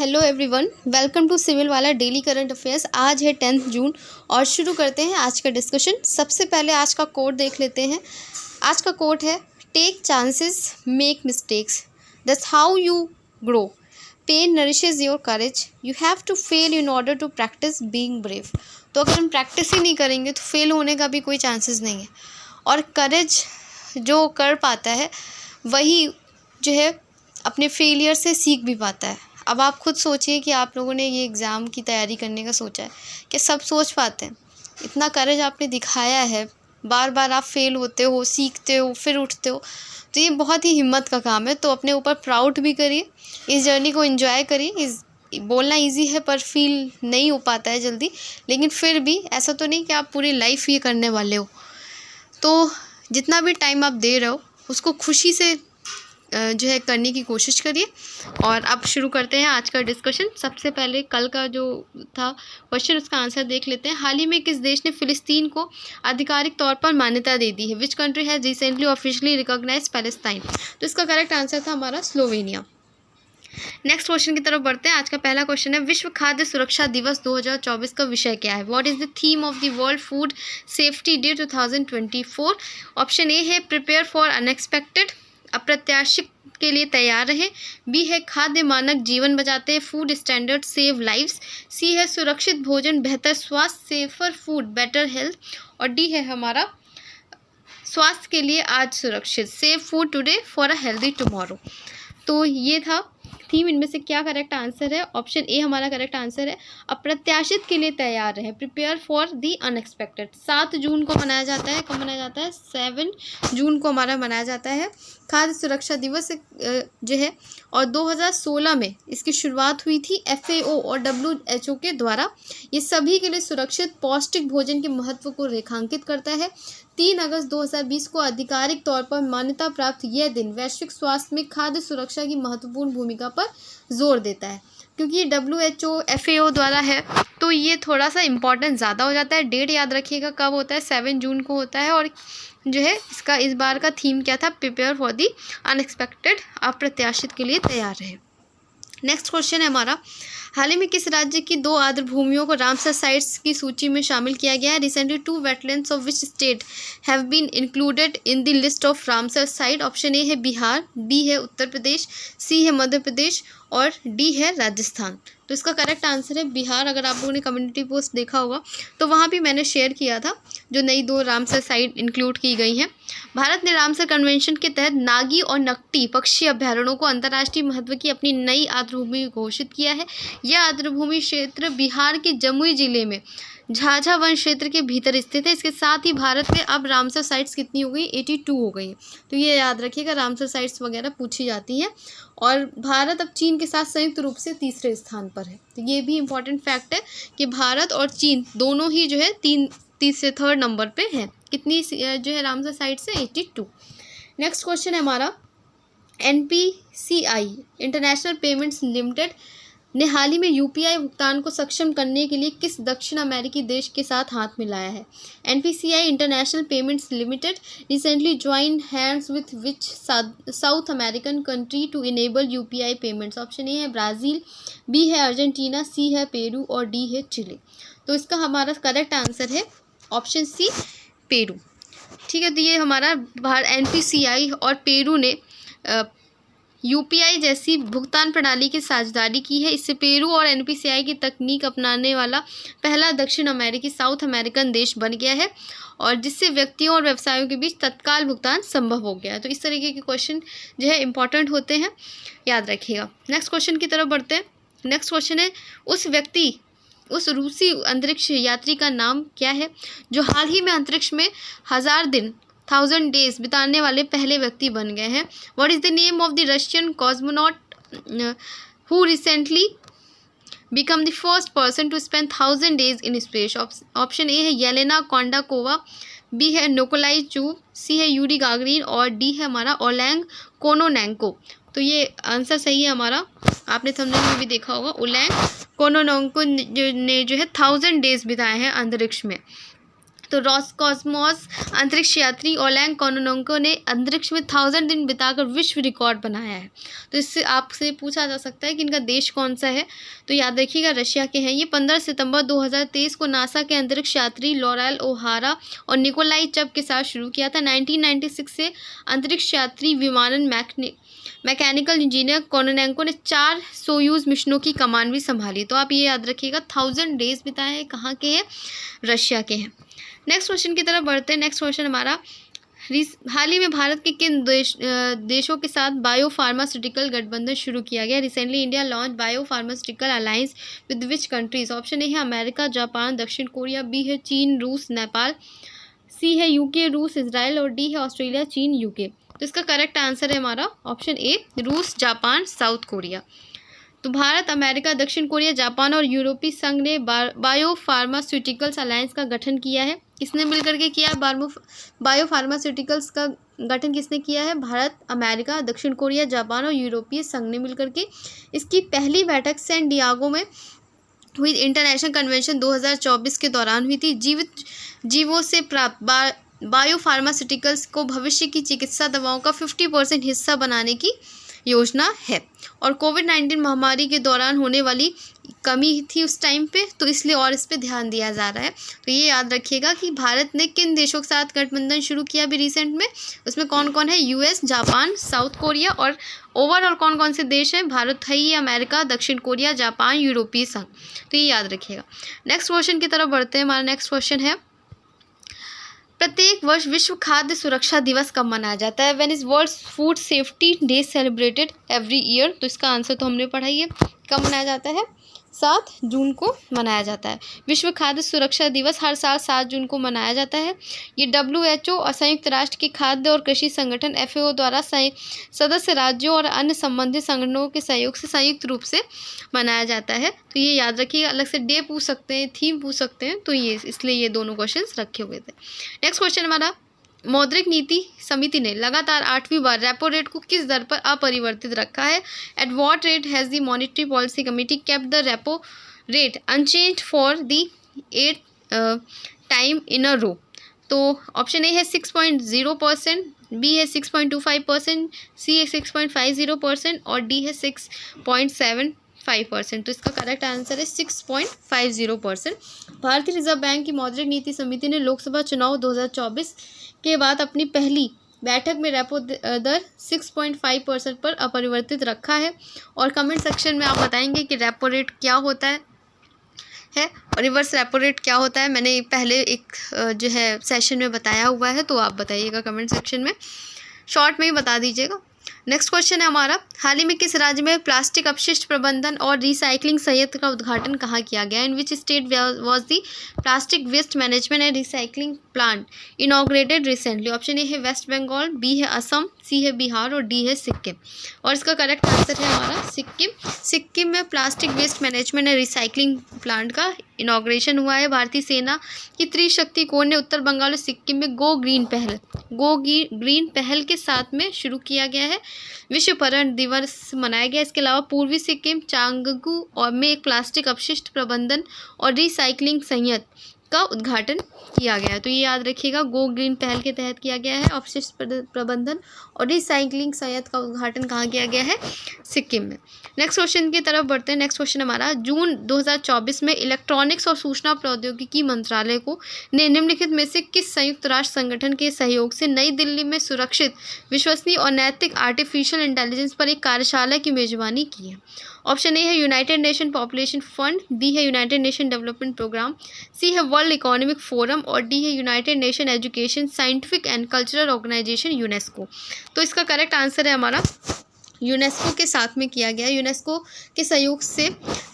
Hello everyone, welcome to civil वाला daily current affairs. आज है 10 जून और शुरू करते हैं आज का डिस्कशन। सबसे पहले आज का कोट देख लेते हैं। आज का कोट है take chances, make mistakes, that's how you grow, pain nourishes your courage, you have to fail in order to practice being brave. तो अगर हम प्रैक्टिस ही नहीं करेंगे तो फेल होने का भी कोई चांसेस नहीं है। और करेज जो कर पाता है वही जो है अपने फेलियर से सीख भी पाता है। अब आप खुद सोचिए कि आप लोगों ने ये एग्ज़ाम की तैयारी करने का सोचा है कि सब सोच पाते हैं। इतना करेज आपने दिखाया है, बार बार आप फेल होते हो, सीखते हो, फिर उठते हो, तो ये बहुत ही हिम्मत का काम है। तो अपने ऊपर प्राउड भी करिए, इस जर्नी को एंजॉय करिए। बोलना इजी है पर फील नहीं हो पाता है जल्दी, लेकिन फिर भी ऐसा तो नहीं कि आप पूरी लाइफ ये करने वाले हो। तो जितना भी टाइम आप दे रहे हो उसको खुशी से जो है करने की कोशिश करिए। और अब शुरू करते हैं आज का डिस्कशन। सबसे पहले कल का जो था क्वेश्चन, उसका आंसर देख लेते हैं। हाल ही में किस देश ने फ़िलिस्तीन को आधिकारिक तौर पर मान्यता दे दी है? Which country has recently officially recognised Palestine? तो इसका करेक्ट आंसर था हमारा स्लोवेनिया। नेक्स्ट क्वेश्चन की तरफ बढ़ते हैं। आज का पहला क्वेश्चन है विश्व खाद्य सुरक्षा दिवस 2024 का विषय क्या है? What is the theme of the world food safety day 2024? Option A है प्रिपेयर फॉर अनएक्सपेक्टेड, अप्रत्याशित के लिए तैयार रहें। बी है खाद्य मानक जीवन बचाते हैं, फूड स्टैंडर्ड सेव लाइव्स। सी है सुरक्षित भोजन बेहतर स्वास्थ्य, सेफर फूड बेटर हेल्थ। और डी है हमारा स्वास्थ्य के लिए आज सुरक्षित, save food today for a healthy tomorrow. तो ये था थीम। इनमें से क्या करेक्ट आंसर है? ऑप्शन ए हमारा करेक्ट आंसर है, अप्रत्याशित के लिए तैयार रहें, प्रिपेयर फॉर द अनएक्सपेक्टेड। 7 जून को मनाया जाता है। कब मनाया जाता है? 7 जून को हमारा मनाया जाता है खाद्य सुरक्षा दिवस जो है। और 2016 में इसकी शुरुआत हुई थी FAO और WHO के द्वारा। ये सभी के लिए सुरक्षित पौष्टिक भोजन के महत्व को रेखांकित करता है। 3 अगस्त 2020 को आधिकारिक तौर पर मान्यता प्राप्त यह दिन वैश्विक स्वास्थ्य में खाद्य सुरक्षा की महत्वपूर्ण भूमिका पर जोर देता है। क्योंकि ये WHO FAO द्वारा है तो ये थोड़ा सा इम्पोर्टेंस ज़्यादा हो जाता है। डेट याद रखिएगा कब होता है, 7 जून को होता है। और जो है इसका इस बार का थीम क्या था? प्रिपेयर फॉर दी अनएक्सपेक्टेड, अप्रत्याशित के लिए तैयार रहे। नेक्स्ट क्वेश्चन है हमारा, हाल ही में किस राज्य की 2 आर्द्र भूमियों को रामसर साइट्स की सूची में शामिल किया गया है? Recently 2 wetlands of which state have been included in the list of Ramsar site? Option A है बिहार, बी है उत्तर प्रदेश, सी है मध्य प्रदेश और डी है राजस्थान। तो इसका करेक्ट आंसर है बिहार। अगर आप लोगों ने कम्युनिटी पोस्ट देखा होगा तो वहाँ भी मैंने शेयर किया था जो नई 2 रामसर साइट इंक्लूड की गई हैं। भारत ने रामसर कन्वेंशन के तहत नागी और नकटी पक्षी अभ्यारण्यों को अंतर्राष्ट्रीय महत्व की अपनी नई आर्द्रभूमि घोषित किया है। यह आर्द्रभूमि क्षेत्र बिहार के जमुई जिले में झाझा वन क्षेत्र के भीतर स्थित है। इसके साथ ही भारत में अब रामसर साइट्स कितनी हो गई? 82 हो गई। तो ये याद रखिएगा, रामसर साइट्स वगैरह पूछी जाती हैं। और भारत अब चीन के साथ संयुक्त रूप से 3रे स्थान पर है। तो ये भी इम्पॉर्टेंट फैक्ट है कि भारत और चीन दोनों ही जो है 3rd नंबर पे है। कितनी जो है रामसर साइट्स है? 82। नेक्स्ट क्वेश्चन है हमारा, NPCI इंटरनेशनल पेमेंट्स लिमिटेड ने हाल ही में UPI भुगतान को सक्षम करने के लिए किस दक्षिण अमेरिकी देश के साथ हाथ मिलाया है? NPCI international payments limited recently join hands with which South American country to enable UPI payments? Option A है ब्राज़ील, बी है अर्जेंटीना, सी है पेरू और डी है चिली। तो इसका हमारा करेक्ट आंसर है ऑप्शन सी, पेरू। ठीक है, तो ये हमारा NPCI और पेरू ने UPI जैसी भुगतान प्रणाली की साझेदारी की है। इससे पेरू और NPCI की तकनीक अपनाने वाला पहला दक्षिण अमेरिकी साउथ अमेरिकन देश बन गया है और जिससे व्यक्तियों और व्यवसायों के बीच तत्काल भुगतान संभव हो गया है। तो इस तरीके के क्वेश्चन जो है इंपॉर्टेंट होते हैं, याद रखिएगा। नेक्स्ट क्वेश्चन की तरफ बढ़ते हैं। नेक्स्ट क्वेश्चन है उस रूसी अंतरिक्ष यात्री का नाम क्या है जो हाल ही में अंतरिक्ष में 1000 डेज बिताने वाले पहले व्यक्ति बन गए हैं? What is the name of the Russian cosmonaut who recently become the first person to spend 1000 days in space? Option A है येलेना कोंडाकोवा, बी है निकोलाई चूब, सी है यूरी गागरिन और डी है हमारा ओलेंग कोनोनेंको। तो ये answer सही है हमारा। आपने थंबनेल में भी देखा होगा, ओलेंग कोनोनेंको ने जो है 1000 डेज बिताए हैं अंतरिक्ष में। तो रॉसकॉस्मोस अंतरिक्ष यात्री ओलेग कोनोनोव ने अंतरिक्ष में 1000 दिन बिताकर विश्व रिकॉर्ड बनाया है। तो इससे आपसे पूछा जा सकता है कि इनका देश कौन सा है, तो याद रखिएगा रशिया के हैं। ये 15 सितंबर 2023 को नासा के अंतरिक्ष यात्री लॉरेल ओहारा और निकोलाई चब के साथ शुरू किया था। 1996 से अंतरिक्ष यात्री विमानन मैकेनिकल इंजीनियर कोनोनेंको ने 4 सोयूज मिशनों की कमान भी संभाली। तो आप ये याद रखिएगा 1000 डेज बिताए हैं, कहाँ के हैं, रशिया के हैं। नेक्स्ट क्वेश्चन की तरफ बढ़ते हैं। नेक्स्ट क्वेश्चन हमारा, हाल ही में भारत के किन देशों के साथ बायो फार्मास्यूटिकल गठबंधन शुरू किया गया? Recently India launch bio pharmaceutical alliance with which countries? Option A है अमेरिका, जापान, दक्षिण कोरिया, बी है चीन, रूस, नेपाल, सी है यूके, रूस, इजराइल और डी है ऑस्ट्रेलिया, चीन, यूके। तो इसका करेक्ट आंसर है हमारा ऑप्शन ए, रूस, जापान, साउथ कोरिया। तो भारत, अमेरिका, दक्षिण कोरिया, जापान और यूरोपीय संघ ने बायो फार्मास्यूटिकल्स अलायंस का गठन किया है। किसने मिलकर के किया? बायो फार्मास्यूटिकल्स का गठन किसने किया है? भारत, अमेरिका, दक्षिण कोरिया, जापान और यूरोपीय संघ ने मिलकर के। इसकी पहली बैठक सैन डियागो में हुई इंटरनेशनल कन्वेंशन 2024 के दौरान हुई थी। जीवित जीवों से प्राप्त बायो फार्मास्यूटिकल्स को भविष्य की चिकित्सा दवाओं का 50% हिस्सा बनाने की योजना है। और कोविड-19 महामारी के दौरान होने वाली कमी थी उस टाइम पे, तो इसलिए और इस पे ध्यान दिया जा रहा है। तो ये याद रखिएगा कि भारत ने किन देशों के साथ गठबंधन शुरू किया अभी रिसेंट में, उसमें कौन कौन है? यूएस, जापान, साउथ कोरिया और ओवरऑल कौन कौन से देश हैं? भारत है ही, अमेरिका, दक्षिण कोरिया, जापान, यूरोपीय संघ। तो ये याद रखिएगा। नेक्स्ट क्वेश्चन की तरफ बढ़ते हैं। हमारा नेक्स्ट क्वेश्चन है, प्रत्येक वर्ष विश्व खाद्य सुरक्षा दिवस कब मनाया जाता है? When is world food safety day celebrated every year? तो इसका आंसर तो हमने पढ़ा ही है, कब मनाया जाता है? 7 जून को मनाया जाता है। विश्व खाद्य सुरक्षा दिवस हर साल 7 जून को मनाया जाता है। ये WHO और संयुक्त राष्ट्र के खाद्य और कृषि संगठन FAO द्वारा सदस्य राज्यों और अन्य संबंधित संगठनों के सहयोग से संयुक्त रूप से मनाया जाता है। तो ये याद रखिए, अलग से डे पूछ सकते हैं, थीम पूछ सकते हैं, तो ये इसलिए ये दोनों क्वेश्चन रखे हुए थे। नेक्स्ट क्वेश्चन हमारा, मौद्रिक नीति समिति ने लगातार 8वीं बार रेपो रेट को किस दर पर अपरिवर्तित रखा है? At what rate has the monetary policy committee kept the repo rate unchanged for the 8th time in a row? तो ऑप्शन ए है 6.0%, बी है 6.25%, सी है 6.50% और डी है 6.75%। तो इसका करेक्ट आंसर है 6.50%। भारतीय रिजर्व बैंक की मौद्रिक नीति समिति ने लोकसभा चुनाव 2024 के बाद अपनी पहली बैठक में रेपो दर 6.5% पर अपरिवर्तित रखा है। और कमेंट सेक्शन में आप बताएंगे कि रेपो रेट क्या होता है और रिवर्स रेपो रेट क्या होता है। मैंने पहले एक जो है सेशन में बताया हुआ है, तो आप बताइएगा कमेंट सेक्शन में, शॉर्ट में ही बता दीजिएगा। नेक्स्ट क्वेश्चन है हमारा, हाल ही में किस राज्य में प्लास्टिक अपशिष्ट प्रबंधन और रिसाइकलिंग संयंत्र का उद्घाटन कहाँ किया गया? In which state was the plastic waste management and recycling plant inaugurated recently? Option A है वेस्ट बंगाल, बी है असम, सी है बिहार और डी है सिक्किम। और इसका करेक्ट आंसर है हमारा सिक्किम। सिक्किम में plastic waste management and recycling plant का इनॉग्रेशन हुआ है। भारतीय सेना की त्रिशक्ति कोर ने उत्तर बंगाल और सिक्किम में गो ग्रीन पहल के साथ में शुरू किया गया है। विश्व पर्यावरण दिवस मनाया गया। इसके अलावा पूर्वी सिक्किम चांगगू और में एक प्लास्टिक अपशिष्ट प्रबंधन और रिसाइकलिंग संयंत्र का उद्घाटन किया गया है। तो ये याद रखिएगा, गो ग्रीन पहल के तहत किया गया है। अपशिष्ट प्रबंधन और रिसाइकलिंग संयंत्र का उद्घाटन कहाँ किया गया है? सिक्किम में। नेक्स्ट क्वेश्चन की तरफ बढ़ते हैं। नेक्स्ट क्वेश्चन हमारा, जून 2024 में इलेक्ट्रॉनिक्स और सूचना प्रौद्योगिकी मंत्रालय को ने निम्नलिखित में से किस संयुक्त राष्ट्र संगठन के सहयोग से नई दिल्ली में सुरक्षित, विश्वसनीय और नैतिक आर्टिफिशियल इंटेलिजेंस पर एक कार्यशाला की मेजबानी की है? ऑप्शन ए है united nation population fund, B है united nation development programme, C है वर्ल्ड इकोनॉमिक फोरम और डी है united nation education scientific and cultural organisation UNESCO. तो इसका करेक्ट आंसर है हमारा यूनेस्को के साथ में किया गया। यूनेस्को के सहयोग से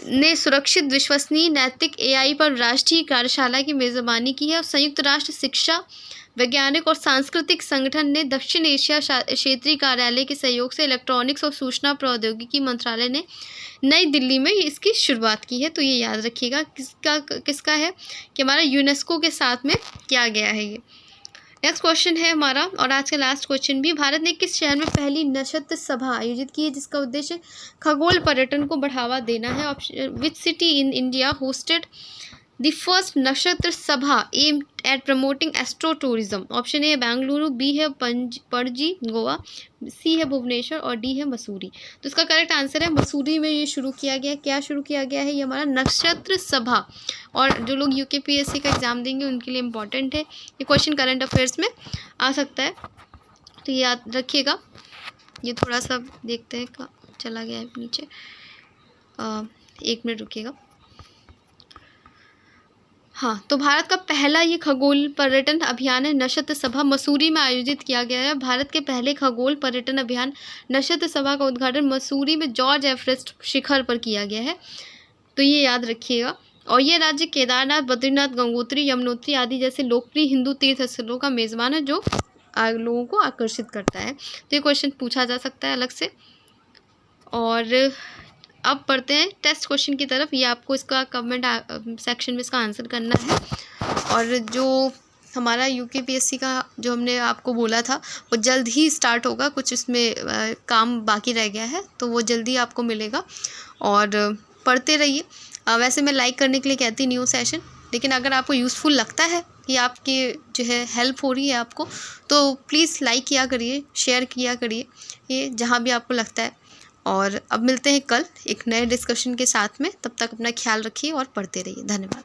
ने सुरक्षित, विश्वसनीय, नैतिक AI पर राष्ट्रीय कार्यशाला की मेज़बानी की है। और संयुक्त राष्ट्र शिक्षा, वैज्ञानिक और सांस्कृतिक संगठन ने दक्षिण एशिया क्षेत्रीय कार्यालय के सहयोग से इलेक्ट्रॉनिक्स और सूचना प्रौद्योगिकी मंत्रालय ने नई दिल्ली में इसकी शुरुआत की है। तो ये याद रखिएगा किसका है कि हमारा यूनेस्को के साथ में किया गया है ये। नेक्स्ट क्वेश्चन है हमारा, और आज का लास्ट क्वेश्चन भी, भारत ने किस शहर में पहली नक्षत्र सभा आयोजित की है जिसका उद्देश्य खगोल पर्यटन को बढ़ावा देना है? Option, which city in India hosted the first Nakshatra Sabha aim at promoting astro tourism? Option A है बेंगलुरु, बी है पणजी गोवा, सी है भुवनेश्वर और डी है मसूरी। तो इसका करेक्ट आंसर है मसूरी में ये शुरू किया गया। क्या शुरू किया गया है? ये हमारा नक्षत्र सभा। और जो लोग यूकेपीएससी का एग्ज़ाम देंगे उनके लिए इम्पॉर्टेंट है ये क्वेश्चन, करंट अफेयर्स में आ सकता है, तो ये याद रखिएगा। ये थोड़ा सा देखते हैं, चला गया है नीचे, 1 मिनट रुकिएगा। हाँ, तो भारत का पहला ये खगोल पर्यटन अभियान है नक्षत्र सभा, मसूरी में आयोजित किया गया है। भारत के पहले खगोल पर्यटन अभियान नक्षत्र सभा का उद्घाटन मसूरी में जॉर्ज एवरेस्ट शिखर पर किया गया है, तो ये याद रखिएगा। और ये राज्य केदारनाथ, बद्रीनाथ, गंगोत्री, यमुनोत्री आदि जैसे लोकप्रिय हिंदू तीर्थ स्थलों का मेज़बान है, जो लोगों को आकर्षित करता है। तो ये क्वेश्चन पूछा जा सकता है अलग से। और अब पढ़ते हैं टेस्ट क्वेश्चन की तरफ। ये आपको इसका कमेंट सेक्शन में इसका आंसर करना है। और जो हमारा यूकेपीएससी का जो हमने आपको बोला था वो जल्द ही स्टार्ट होगा, कुछ इसमें काम बाकी रह गया है, तो वो जल्दी आपको मिलेगा और पढ़ते रहिए। वैसे मैं लाइक करने के लिए कहती न्यू सेशन, लेकिन अगर आपको यूज़फुल लगता है कि आपकी जो है हेल्प हो रही है आपको, तो प्लीज़ लाइक किया करिए, शेयर किया करिए, ये जहाँ भी आपको लगता है। और अब मिलते हैं कल एक नए डिस्कशन के साथ में, तब तक अपना ख्याल रखिए और पढ़ते रहिए। धन्यवाद।